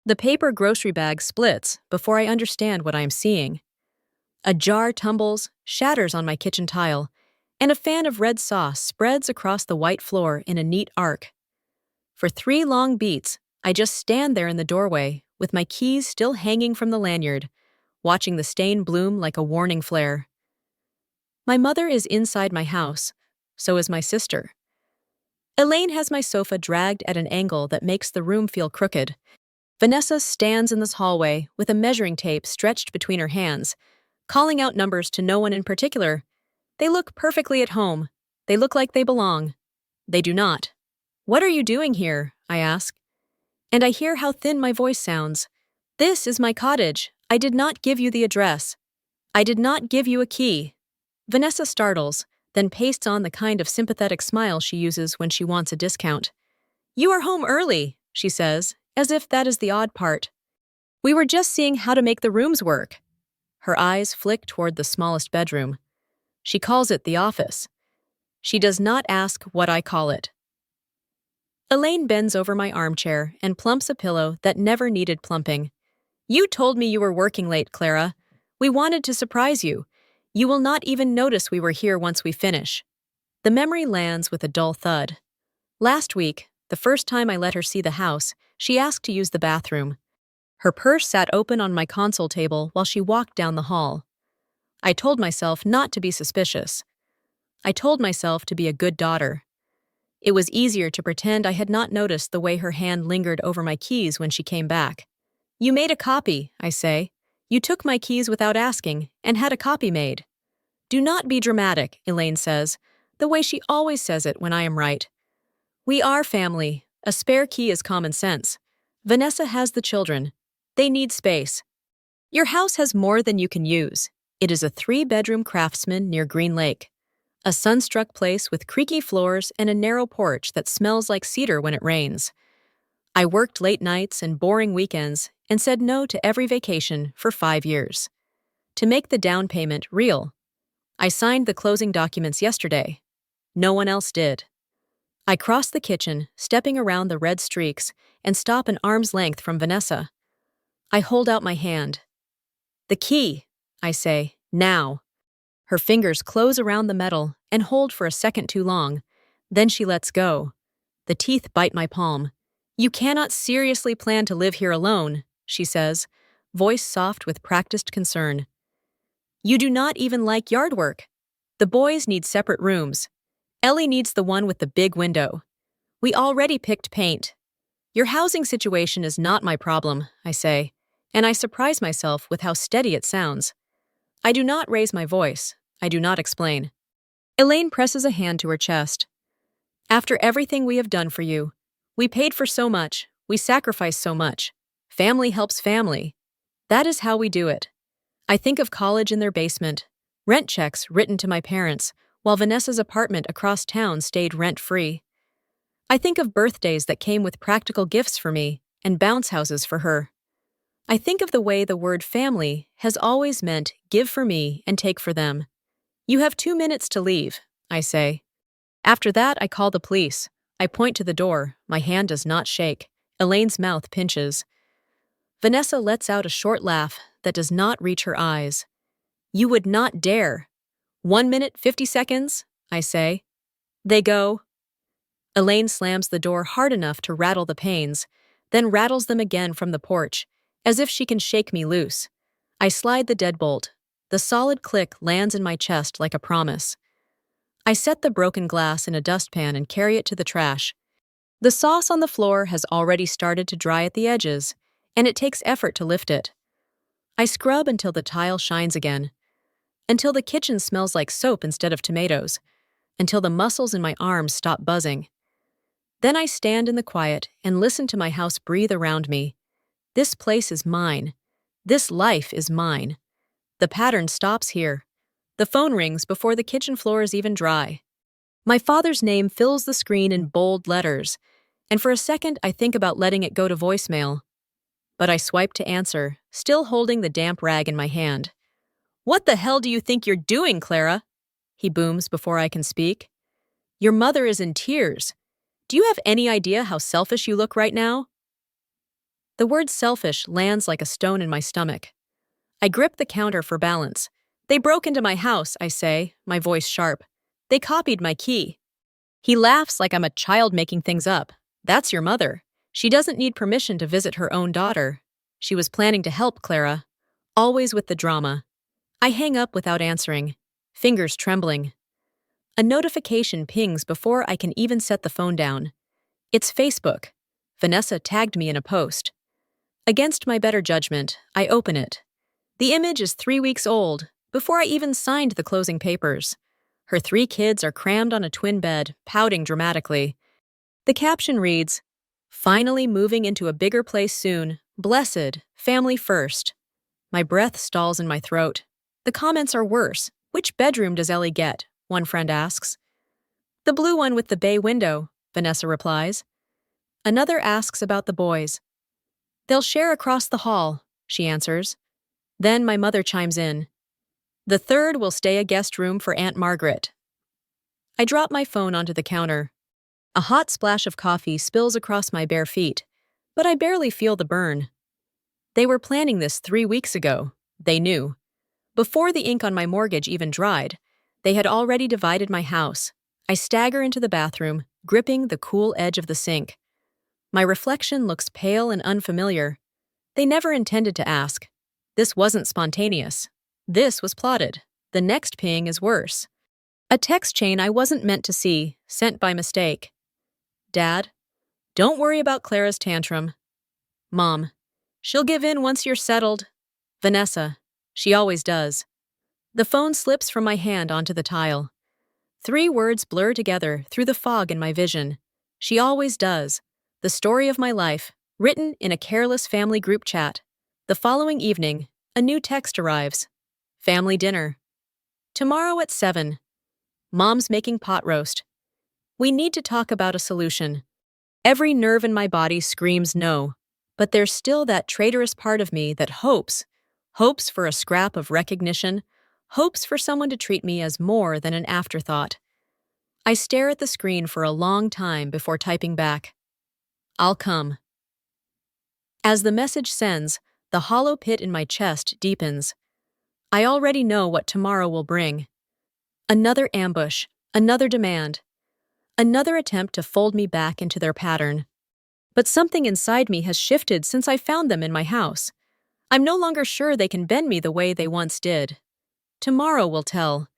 The paper grocery bag splits before I understand what I am seeing. A jar tumbles, shatters on my kitchen tile, and a fan of red sauce spreads across the white floor in a neat arc. For 3 long beats, I just stand there in the doorway, with my keys still hanging from the lanyard, watching the stain bloom like a warning flare. My mother is inside my house, so is my sister. Elaine has my sofa dragged at an angle that makes the room feel crooked. Vanessa stands in this hallway with a measuring tape stretched between her hands, calling out numbers to no one in particular. They look perfectly at home. They look like they belong. They do not. "What are you doing here?" I ask. And I hear how thin my voice sounds. "This is my cottage. I did not give you the address. I did not give you a key." Vanessa startles, then pastes on the kind of sympathetic smile she uses when she wants a discount. "You are home early," she says, as if that is the odd part. "We were just seeing how to make the rooms work." Her eyes flick toward the smallest bedroom. She calls it the office. She does not ask what I call it. Elaine bends over my armchair and plumps a pillow that never needed plumping. "You told me you were working late, Clara. We wanted to surprise you. You will not even notice we were here once we finish." The memory lands with a dull thud. Last week, the first time I let her see the house, she asked to use the bathroom. Her purse sat open on my console table while she walked down the hall. I told myself not to be suspicious. I told myself to be a good daughter. It was easier to pretend I had not noticed the way her hand lingered over my keys when she came back. "You made a copy," I say. "You took my keys without asking and had a copy made." "Do not be dramatic," Elaine says, the way she always says it when I am right. "We are family. A spare key is common sense. Vanessa has the children. They need space. Your house has more than you can use. It is a 3-bedroom craftsman near Green Lake. A sun-struck place with creaky floors and a narrow porch that smells like cedar when it rains. I worked late nights and boring weekends and said no to every vacation for 5 years. To make the down payment real, I signed the closing documents yesterday. No one else did. I cross the kitchen, stepping around the red streaks, and stop an arm's length from Vanessa. I hold out my hand. "The key," I say, "now." Her fingers close around the metal and hold for a second too long. Then she lets go. The teeth bite my palm. "You cannot seriously plan to live here alone," she says, voice soft with practiced concern. "You do not even like yard work. The boys need separate rooms. Ellie needs the one with the big window. We already picked paint. Your housing situation is not my problem," I say, and I surprise myself with how steady it sounds. I do not raise my voice. I do not explain. Elaine presses a hand to her chest. "After everything we have done for you, we paid for so much, we sacrificed so much. Family helps family. That is how we do it." I think of college in their basement, rent checks written to my parents, while Vanessa's apartment across town stayed rent-free. I think of birthdays that came with practical gifts for me and bounce houses for her. I think of the way the word family has always meant give for me and take for them. "You have 2 minutes to leave," I say. After that, I call the police. I point to the door. My hand does not shake. Elaine's mouth pinches. Vanessa lets out a short laugh that does not reach her eyes. "You would not dare." 1 minute, 50 seconds, I say. They go. Elaine slams the door hard enough to rattle the panes, then rattles them again from the porch, as if she can shake me loose. I slide the deadbolt. The solid click lands in my chest like a promise. I set the broken glass in a dustpan and carry it to the trash. The sauce on the floor has already started to dry at the edges, and it takes effort to lift it. I scrub until the tile shines again, until the kitchen smells like soap instead of tomatoes, until the muscles in my arms stop buzzing. Then I stand in the quiet and listen to my house breathe around me. This place is mine. This life is mine. The pattern stops here. The phone rings before the kitchen floor is even dry. My father's name fills the screen in bold letters, and for a second I think about letting it go to voicemail. But I swipe to answer, still holding the damp rag in my hand. "What the hell do you think you're doing, Clara?" he booms before I can speak. "Your mother is in tears. Do you have any idea how selfish you look right now?" The word selfish lands like a stone in my stomach. I grip the counter for balance. They broke into my house, I say, my voice sharp. They copied my key. He laughs like I'm a child making things up. That's your mother. She doesn't need permission to visit her own daughter. She was planning to help Clara. Always with the drama. I hang up without answering, fingers trembling. A notification pings before I can even set the phone down. It's Facebook. Vanessa tagged me in a post. Against my better judgment, I open it. The image is 3 weeks old, before I even signed the closing papers. Her 3 kids are crammed on a twin bed, pouting dramatically. The caption reads, "Finally moving into a bigger place soon. Blessed. Family first." My breath stalls in my throat. The comments are worse. Which bedroom does Ellie get? One friend asks. The blue one with the bay window, Vanessa replies. Another asks about the boys. They'll share across the hall, she answers. Then my mother chimes in. The third will stay a guest room for Aunt Margaret. I drop my phone onto the counter. A hot splash of coffee spills across my bare feet, but I barely feel the burn. They were planning this 3 weeks ago. They knew. Before the ink on my mortgage even dried, they had already divided my house. I stagger into the bathroom, gripping the cool edge of the sink. My reflection looks pale and unfamiliar. They never intended to ask. This wasn't spontaneous. This was plotted. The next ping is worse. A text chain I wasn't meant to see, sent by mistake. Dad, don't worry about Clara's tantrum. Mom, she'll give in once you're settled. Vanessa, she always does. The phone slips from my hand onto the tile. 3 words blur together through the fog in my vision. She always does. The story of my life, written in a careless family group chat. The following evening, a new text arrives. Family dinner. Tomorrow at 7. Mom's making pot roast. We need to talk about a solution. Every nerve in my body screams no, but there's still that traitorous part of me that hopes for a scrap of recognition, hopes for someone to treat me as more than an afterthought. I stare at the screen for a long time before typing back. I'll come. As the message sends, the hollow pit in my chest deepens. I already know what tomorrow will bring. Another ambush, another demand, another attempt to fold me back into their pattern. But something inside me has shifted since I found them in my house. I'm no longer sure they can bend me the way they once did. Tomorrow will tell.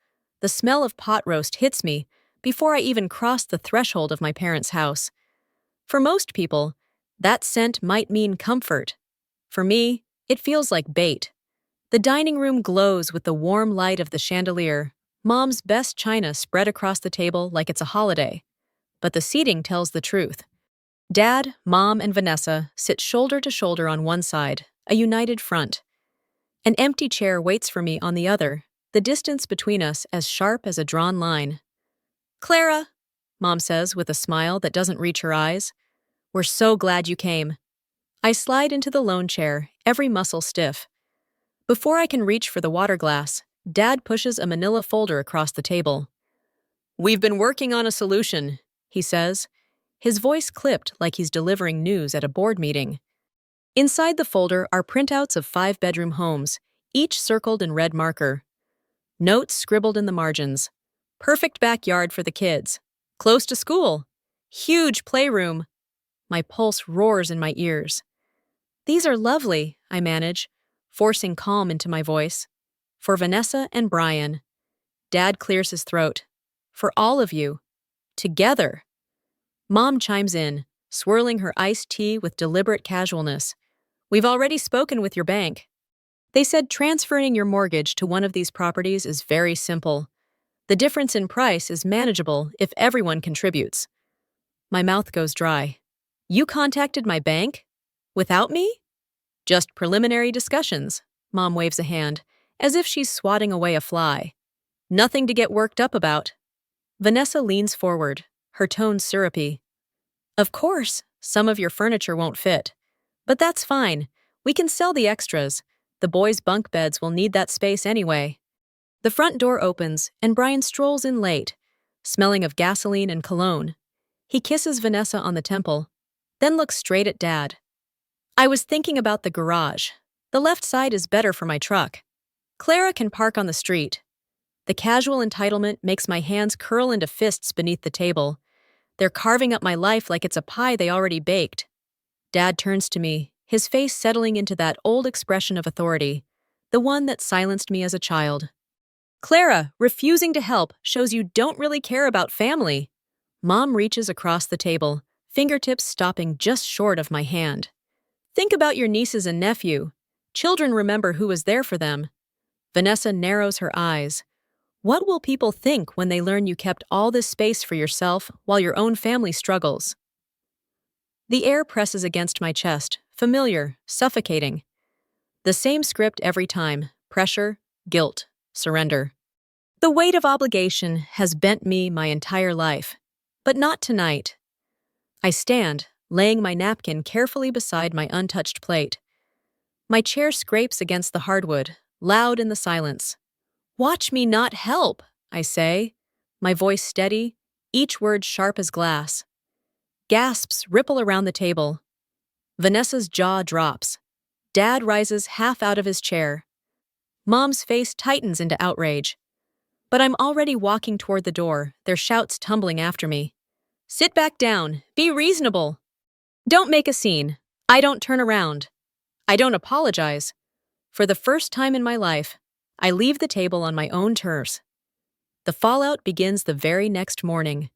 The smell of pot roast hits me before I even cross the threshold of my parents' house. For most people, that scent might mean comfort. For me, it feels like bait. The dining room glows with the warm light of the chandelier. Mom's best china spread across the table like it's a holiday. But the seating tells the truth. Dad, Mom, and Vanessa sit shoulder to shoulder on one side, a united front. An empty chair waits for me on the other, the distance between us as sharp as a drawn line. Clara, Mom says with a smile that doesn't reach her eyes. We're so glad you came. I slide into the lone chair, every muscle stiff. Before I can reach for the water glass, Dad pushes a manila folder across the table. We've been working on a solution, he says, his voice clipped like he's delivering news at a board meeting. Inside the folder are printouts of 5-bedroom homes, each circled in red marker. Notes scribbled in the margins. Perfect backyard for the kids. Close to school. Huge playroom. My pulse roars in my ears. These are lovely, I manage, forcing calm into my voice. For Vanessa and Brian. Dad clears his throat. For all of you. Together. Mom chimes in, swirling her iced tea with deliberate casualness. We've already spoken with your bank. They said transferring your mortgage to one of these properties is very simple. The difference in price is manageable if everyone contributes. My mouth goes dry. You contacted my bank? Without me? Just preliminary discussions. Mom waves a hand, as if she's swatting away a fly. Nothing to get worked up about. Vanessa leans forward, her tone syrupy. Of course, some of your furniture won't fit. But that's fine. We can sell the extras. The boys' bunk beds will need that space anyway. The front door opens, and Brian strolls in late, smelling of gasoline and cologne. He kisses Vanessa on the temple, then looks straight at Dad. I was thinking about the garage. The left side is better for my truck. Clara can park on the street. The casual entitlement makes my hands curl into fists beneath the table. They're carving up my life like it's a pie they already baked. Dad turns to me, his face settling into that old expression of authority, the one that silenced me as a child. Clara, refusing to help shows you don't really care about family. Mom reaches across the table, fingertips stopping just short of my hand. Think about your nieces and nephew. Children remember who was there for them. Vanessa narrows her eyes. What will people think when they learn you kept all this space for yourself while your own family struggles? The air presses against my chest, familiar, suffocating. The same script every time: pressure, guilt, surrender. The weight of obligation has bent me my entire life, but not tonight. I stand, laying my napkin carefully beside my untouched plate. My chair scrapes against the hardwood, loud in the silence. Watch me not help, I say, my voice steady, each word sharp as glass. Gasps ripple around the table. Vanessa's jaw drops. Dad rises half out of his chair. Mom's face tightens into outrage. But I'm already walking toward the door, their shouts tumbling after me. Sit back down. Be reasonable. Don't make a scene. I don't turn around. I don't apologize. For the first time in my life, I leave the table on my own terms. The fallout begins the very next morning.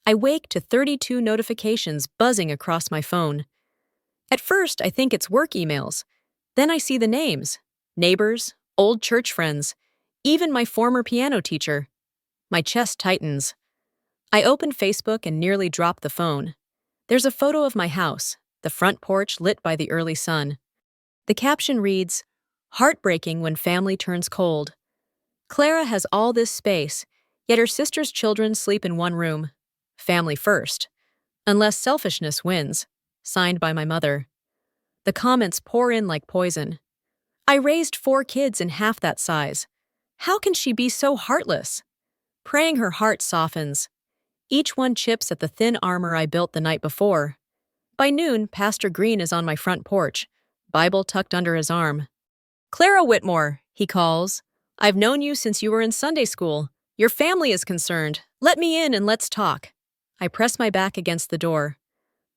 I wake to 32 notifications buzzing across my phone. At first, I think it's work emails. Then I see the names: neighbors, old church friends, even my former piano teacher. My chest tightens. I open Facebook and nearly drop the phone. There's a photo of my house, the front porch lit by the early sun. The caption reads, "Heartbreaking when family turns cold." Clara has all this space, yet her sister's children sleep in one room. Family first. Unless selfishness wins. Signed by my mother. The comments pour in like poison. I raised 4 kids in half that size. How can she be so heartless? Praying her heart softens. Each one chips at the thin armor I built the night before. By noon, Pastor Green is on my front porch, Bible tucked under his arm. "Clara Whitmore," he calls. "I've known you since you were in Sunday school. Your family is concerned. Let me in and let's talk." I press my back against the door.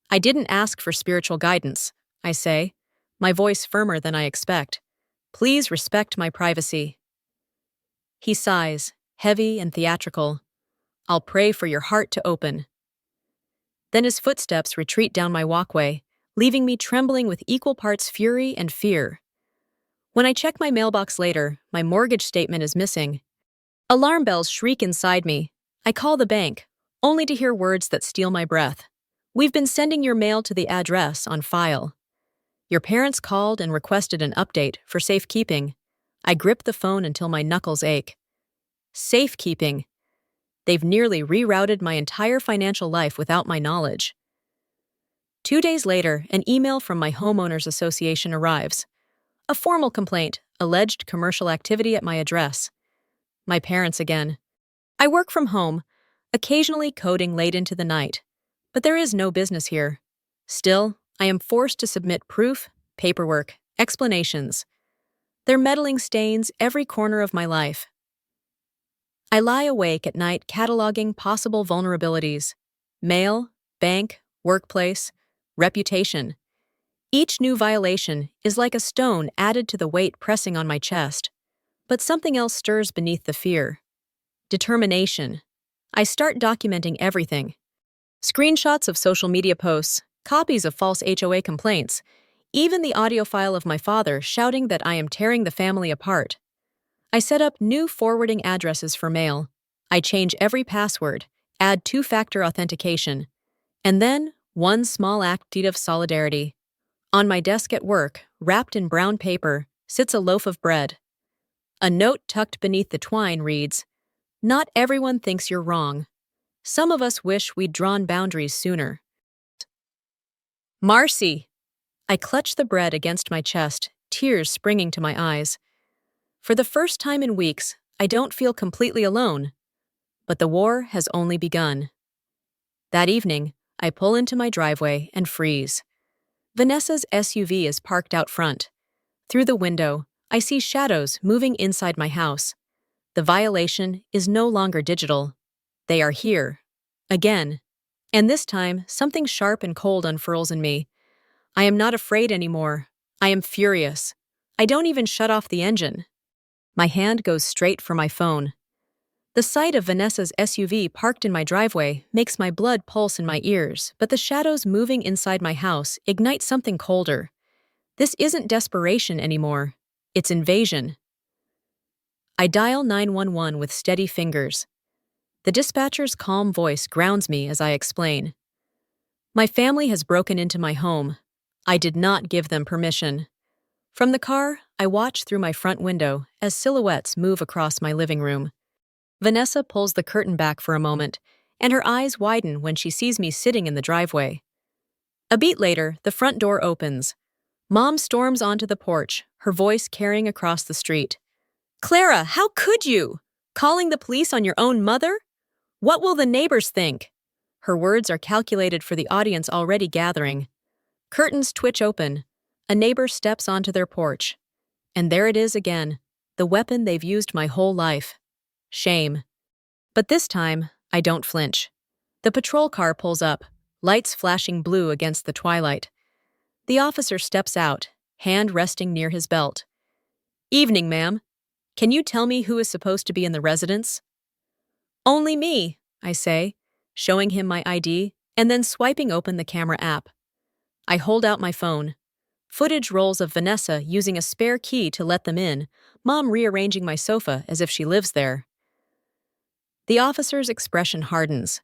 "I didn't ask for spiritual guidance," I say, my voice firmer than I expect. "Please respect my privacy." He sighs, heavy and theatrical. "I'll pray for your heart to open." Then his footsteps retreat down my walkway, leaving me trembling with equal parts fury and fear. When I check my mailbox later, my mortgage statement is missing. Alarm bells shriek inside me. I call the bank, only to hear words that steal my breath. "We've been sending your mail to the address on file." Your parents called and requested an update for safekeeping. I grip the phone until my knuckles ache. Safekeeping. They've nearly rerouted my entire financial life without my knowledge. 2 days later, an email from my homeowners association arrives. A formal complaint, alleged commercial activity at my address. My parents again. I work from home, occasionally coding late into the night. But there is no business here. Still, I am forced to submit proof, paperwork, explanations. Their meddling stains every corner of my life. I lie awake at night cataloging possible vulnerabilities. Mail, bank, workplace, reputation. Each new violation is like a stone added to the weight pressing on my chest. But something else stirs beneath the fear. Determination. I start documenting everything. Screenshots of social media posts, copies of false HOA complaints, even the audio file of my father shouting that I am tearing the family apart. I set up new forwarding addresses for mail. I change every password, add 2-factor authentication, and then one small act of solidarity. On my desk at work, wrapped in brown paper, sits a loaf of bread. A note tucked beneath the twine reads, "Not everyone thinks you're wrong. Some of us wish we'd drawn boundaries sooner." Marcy! I clutch the bread against my chest, tears springing to my eyes. For the first time in weeks, I don't feel completely alone. But the war has only begun. That evening, I pull into my driveway and freeze. Vanessa's SUV is parked out front. Through the window, I see shadows moving inside my house. The violation is no longer digital. They are here. Again. And this time, something sharp and cold unfurls in me. I am not afraid anymore. I am furious. I don't even shut off the engine. My hand goes straight for my phone. The sight of Vanessa's SUV parked in my driveway makes my blood pulse in my ears, but the shadows moving inside my house ignite something colder. This isn't desperation anymore. It's invasion. I dial 911 with steady fingers. The dispatcher's calm voice grounds me as I explain. My family has broken into my home. I did not give them permission. From the car, I watch through my front window as silhouettes move across my living room. Vanessa pulls the curtain back for a moment, and her eyes widen when she sees me sitting in the driveway. A beat later, the front door opens. Mom storms onto the porch, her voice carrying across the street. "Clara, how could you? Calling the police on your own mother? What will the neighbors think?" Her words are calculated for the audience already gathering. Curtains twitch open. A neighbor steps onto their porch. And there it is again, the weapon they've used my whole life. Shame. But this time, I don't flinch. The patrol car pulls up, lights flashing blue against the twilight. The officer steps out, hand resting near his belt. "Evening, ma'am. Can you tell me who is supposed to be in the residence?" "Only me," I say, showing him my ID, and then swiping open the camera app. I hold out my phone. Footage rolls of Vanessa using a spare key to let them in, Mom rearranging my sofa as if she lives there. The officer's expression hardens.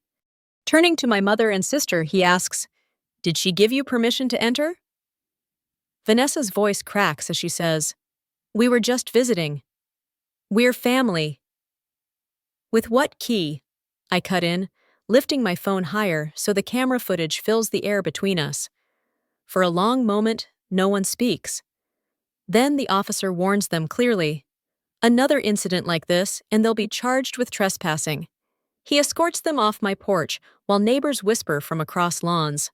Turning to my mother and sister, he asks, "Did she give you permission to enter?" Vanessa's voice cracks as she says, "We were just visiting. We're family." "With what key?" I cut in, lifting my phone higher so the camera footage fills the air between us. For a long moment, no one speaks. Then the officer warns them clearly. Another incident like this, and they'll be charged with trespassing. He escorts them off my porch while neighbors whisper from across lawns.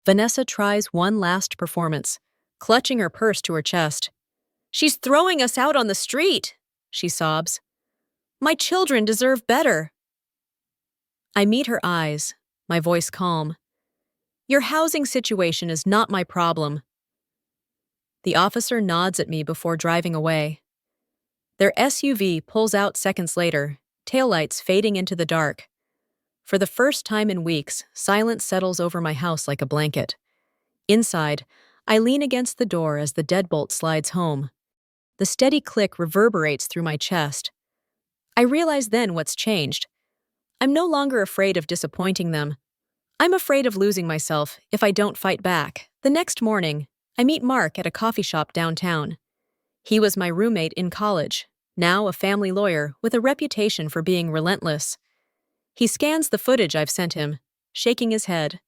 Vanessa tries one last performance, clutching her purse to her chest. "She's throwing us out on the street," she sobs. "My children deserve better." I meet her eyes, my voice calm. "Your housing situation is not my problem." The officer nods at me before driving away. Their SUV pulls out seconds later, taillights fading into the dark. For the first time in weeks, silence settles over my house like a blanket. Inside, I lean against the door as the deadbolt slides home. The steady click reverberates through my chest. I realize then what's changed. I'm no longer afraid of disappointing them. I'm afraid of losing myself if I don't fight back. The next morning, I meet Mark at a coffee shop downtown. He was my roommate in college, now a family lawyer with a reputation for being relentless. He scans the footage I've sent him, shaking his head.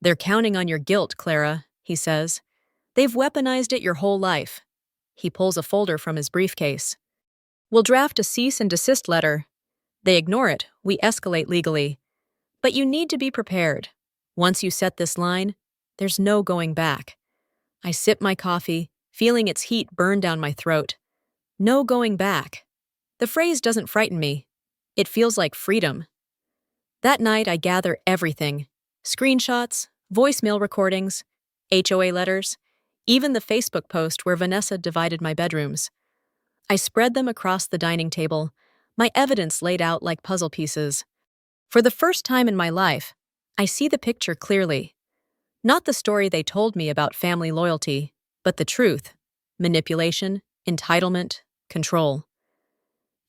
"They're counting on your guilt, Clara," he says. "They've weaponized it your whole life." He pulls a folder from his briefcase. "We'll draft a cease and desist letter. They ignore it, we escalate legally. But you need to be prepared. Once you set this line, there's no going back." I sip my coffee, feeling its heat burn down my throat. No going back. The phrase doesn't frighten me. It feels like freedom. That night I gather everything. Screenshots, voicemail recordings, HOA letters, even the Facebook post where Vanessa divided my bedrooms. I spread them across the dining table, my evidence laid out like puzzle pieces. For the first time in my life, I see the picture clearly. Not the story they told me about family loyalty, but the truth: manipulation, entitlement, control.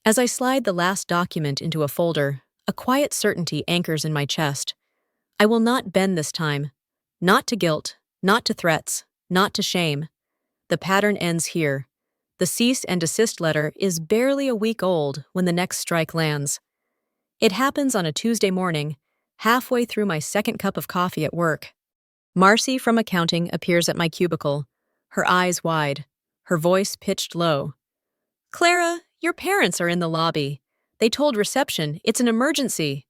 As I slide the last document into a folder, a quiet certainty anchors in my chest. I will not bend this time. Not to guilt, not to threats, not to shame. The pattern ends here. The cease and desist letter is barely a week old when the next strike lands. It happens on a Tuesday morning, halfway through my second cup of coffee at work. Marcy from accounting appears at my cubicle, her eyes wide, her voice pitched low. "Clara, your parents are in the lobby. They told reception it's an emergency."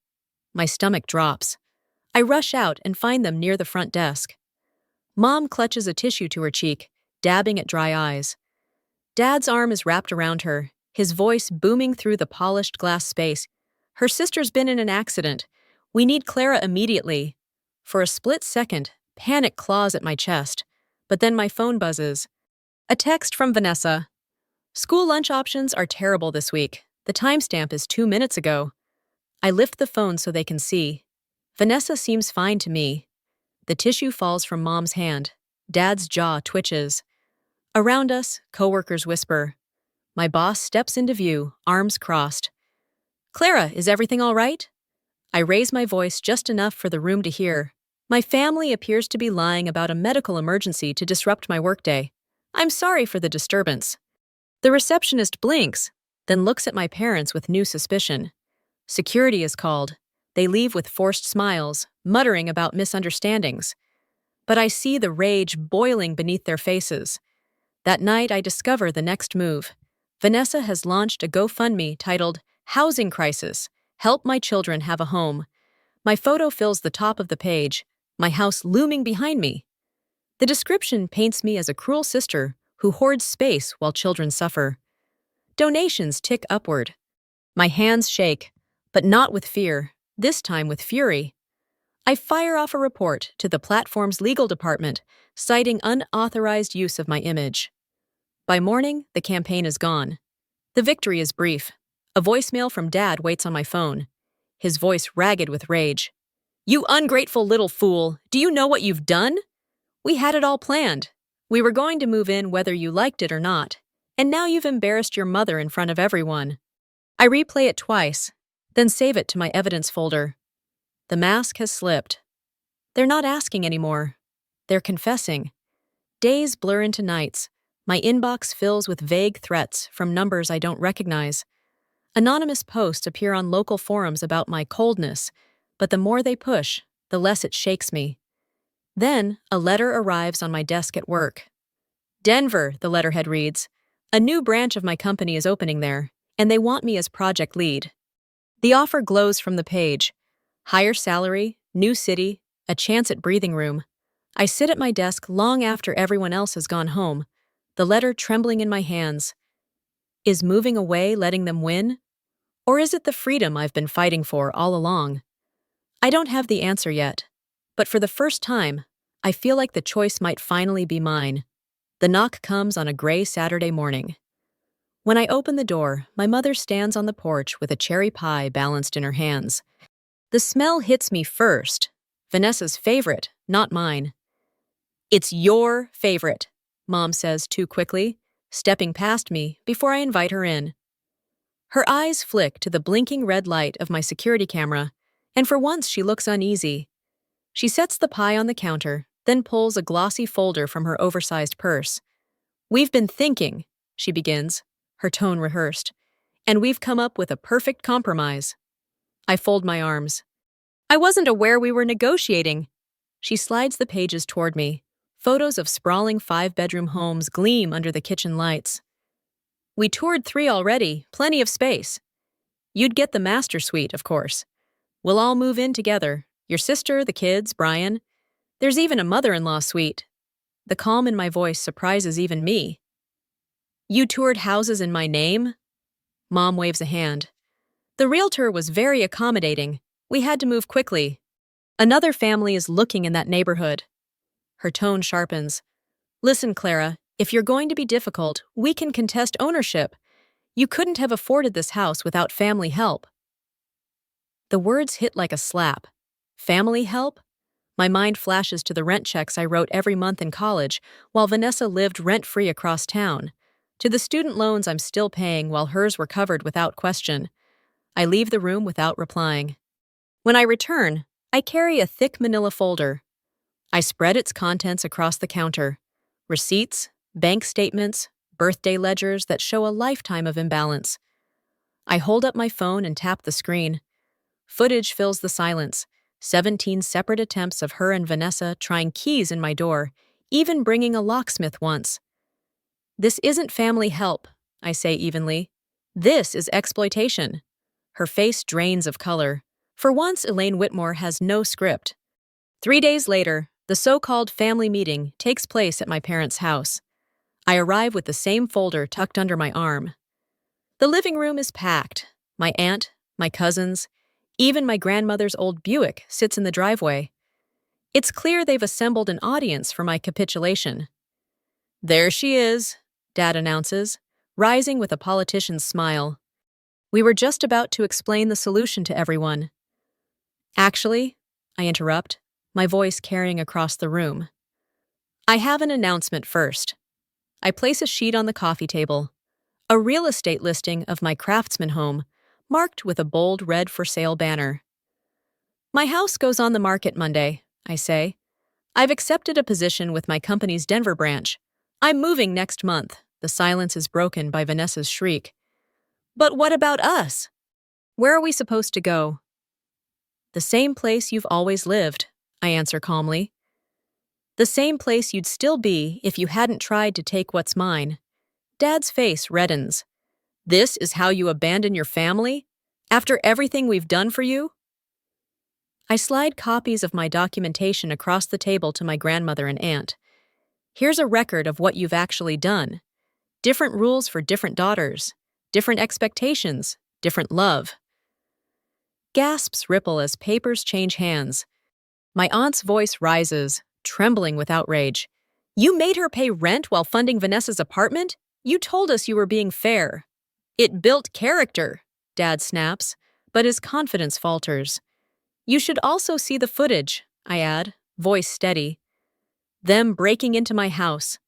My stomach drops. I rush out and find them near the front desk. Mom clutches a tissue to her cheek, dabbing at dry eyes. Dad's arm is wrapped around her, his voice booming through the polished glass space. Her sister's been in an accident. We need Clara immediately. For a split second, panic claws at my chest. But then my phone buzzes. A text from Vanessa. School lunch options are terrible this week. The timestamp is 2 minutes ago. I lift the phone so they can see. Vanessa seems fine to me. The tissue falls from Mom's hand. Dad's jaw twitches. Around us, coworkers whisper. My boss steps into view, arms crossed. Clara, is everything all right? I raise my voice just enough for the room to hear. My family appears to be lying about a medical emergency to disrupt my workday. I'm sorry for the disturbance. The receptionist blinks, then looks at my parents with new suspicion. Security is called. They leave with forced smiles, muttering about misunderstandings. But I see the rage boiling beneath their faces. That night, I discover the next move. Vanessa has launched a GoFundMe titled Housing Crisis, Help My Children Have a Home. My photo fills the top of the page, my house looming behind me. The description paints me as a cruel sister who hoards space while children suffer. Donations tick upward. My hands shake, but not with fear, this time with fury. I fire off a report to the platform's legal department, citing unauthorized use of my image. By morning, the campaign is gone. The victory is brief. A voicemail from Dad waits on my phone, his voice ragged with rage. You ungrateful little fool, do you know what you've done? We had it all planned. We were going to move in whether you liked it or not, and now you've embarrassed your mother in front of everyone. I replay it twice, then save it to my evidence folder. The mask has slipped. They're not asking anymore. They're confessing. Days blur into nights. My inbox fills with vague threats from numbers I don't recognize. Anonymous posts appear on local forums about my coldness, but the more they push, the less it shakes me. Then, a letter arrives on my desk at work. Denver, the letterhead reads. A new branch of my company is opening there, and they want me as project lead. The offer glows from the page. Higher salary, new city, a chance at breathing room. I sit at my desk long after everyone else has gone home, the letter trembling in my hands. Is moving away letting them win? Or is it the freedom I've been fighting for all along? I don't have the answer yet, but for the first time, I feel like the choice might finally be mine. The knock comes on a gray Saturday morning. When I open the door, my mother stands on the porch with a cherry pie balanced in her hands. The smell hits me first. Vanessa's favorite, not mine. It's your favorite, Mom says too quickly, stepping past me before I invite her in. Her eyes flick to the blinking red light of my security camera, and for once she looks uneasy. She sets the pie on the counter, then pulls a glossy folder from her oversized purse. We've been thinking, she begins, her tone rehearsed, and we've come up with a perfect compromise. I fold my arms. I wasn't aware we were negotiating. She slides the pages toward me. Photos of sprawling 5-bedroom homes gleam under the kitchen lights. We toured 3 already, plenty of space. You'd get the master suite, of course. We'll all move in together. Your sister, the kids, Brian. There's even a mother-in-law suite. The calm in my voice surprises even me. You toured houses in my name? Mom waves a hand. The realtor was very accommodating. We had to move quickly. Another family is looking in that neighborhood. Her tone sharpens. Listen, Clara, if you're going to be difficult, we can contest ownership. You couldn't have afforded this house without family help. The words hit like a slap. Family help? My mind flashes to the rent checks I wrote every month in college, while Vanessa lived rent-free across town. To the student loans I'm still paying while hers were covered without question. I leave the room without replying. When I return, I carry a thick manila folder. I spread its contents across the counter. Receipts, bank statements, birthday ledgers that show a lifetime of imbalance. I hold up my phone and tap the screen. Footage fills the silence. 17 separate attempts of her and Vanessa trying keys in my door, even bringing a locksmith once. This isn't family help, I say evenly. This is exploitation. Her face drains of color. For once, Elaine Whitmore has no script. 3 days later, The so-called family meeting takes place at my parents' house. I arrive with the same folder tucked under my arm. The living room is packed. My aunt, my cousins, even my grandmother's old Buick sits in the driveway. It's clear they've assembled an audience for my capitulation. "There she is," Dad announces, rising with a politician's smile. We were just about to explain the solution to everyone. "Actually," I interrupt, my voice carrying across the room, "I have an announcement first." I place a sheet on the coffee table, a real estate listing of my Craftsman home, marked with a bold red for sale banner. "My house goes on the market Monday," I say. "I've accepted a position with my company's Denver branch. I'm moving next month." The silence is broken by Vanessa's shriek. "But what about us? Where are we supposed to go?" "The same place you've always lived," I answer calmly. "The same place you'd still be if you hadn't tried to take what's mine." Dad's face reddens. "This is how you abandon your family? After everything we've done for you?" I slide copies of my documentation across the table to my grandmother and aunt. "Here's a record of what you've actually done. Different rules for different daughters, different expectations, different love." Gasps ripple as papers change hands. My aunt's voice rises, trembling with outrage. "You made her pay rent while funding Vanessa's apartment? You told us you were being fair." "It built character," Dad snaps, but his confidence falters. "You should also see the footage," I add, voice steady. "Them breaking into my house,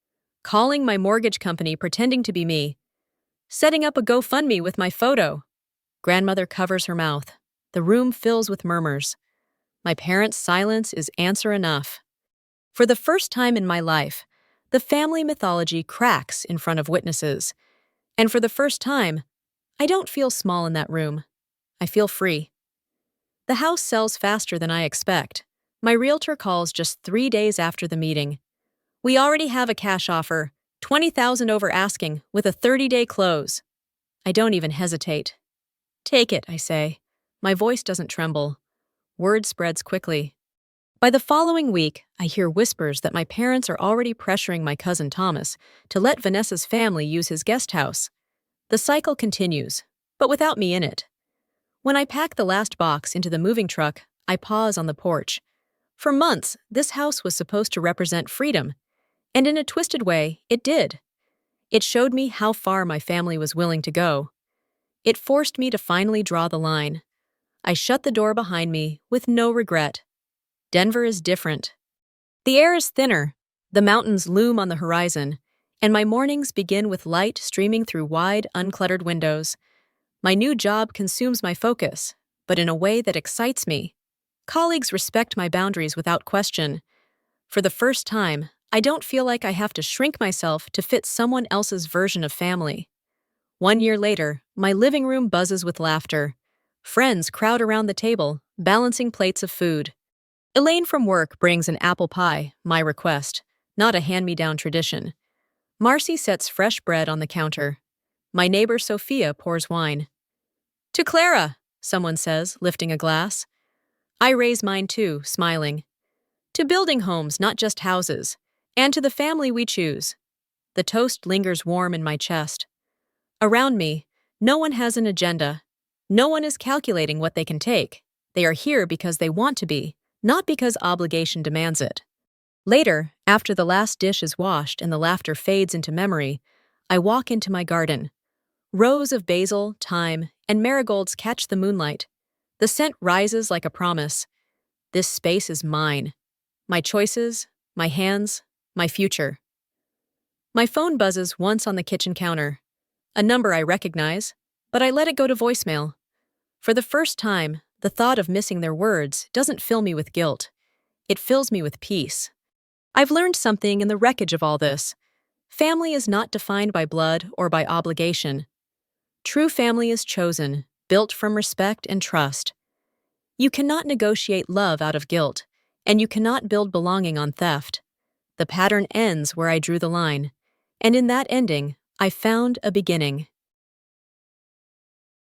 calling my mortgage company pretending to be me, setting up a GoFundMe with my photo." Grandmother covers her mouth. The room fills with murmurs. My parents' silence is answer enough. For the first time in my life, the family mythology cracks in front of witnesses. And for the first time, I don't feel small in that room. I feel free. The house sells faster than I expect. My realtor calls just 3 days after the meeting. "We already have a cash offer, $20,000 over asking, with a 30-day close." I don't even hesitate. "Take it," I say. My voice doesn't tremble. Word spreads quickly. By the following week, I hear whispers that my parents are already pressuring my cousin Thomas to let Vanessa's family use his guest house. The cycle continues, but without me in it. When I pack the last box into the moving truck, I pause on the porch. For months, this house was supposed to represent freedom, and in a twisted way, it did. It showed me how far my family was willing to go. It forced me to finally draw the line. I shut the door behind me with no regret. Denver is different. The air is thinner, the mountains loom on the horizon, and my mornings begin with light streaming through wide, uncluttered windows. My new job consumes my focus, but in a way that excites me. Colleagues respect my boundaries without question. For the first time, I don't feel like I have to shrink myself to fit someone else's version of family. 1 year later, my living room buzzes with laughter. Friends crowd around the table, balancing plates of food. Elaine from work brings an apple pie, my request, not a hand-me-down tradition. Marcy sets fresh bread on the counter. My neighbor Sophia pours wine. "To Clara," someone says, lifting a glass. I raise mine too, smiling. "To building homes, not just houses, and to the family we choose." The toast lingers warm in my chest. Around me, no one has an agenda. No one is calculating what they can take. They are here because they want to be, not because obligation demands it. Later, after the last dish is washed and the laughter fades into memory, I walk into my garden. Rows of basil, thyme, and marigolds catch the moonlight. The scent rises like a promise. This space is mine. My choices, my hands, my future. My phone buzzes once on the kitchen counter. A number I recognize, but I let it go to voicemail. For the first time, the thought of missing their words doesn't fill me with guilt. It fills me with peace. I've learned something in the wreckage of all this. Family is not defined by blood or by obligation. True family is chosen, built from respect and trust. You cannot negotiate love out of guilt, and you cannot build belonging on theft. The pattern ends where I drew the line, and in that ending, I found a beginning.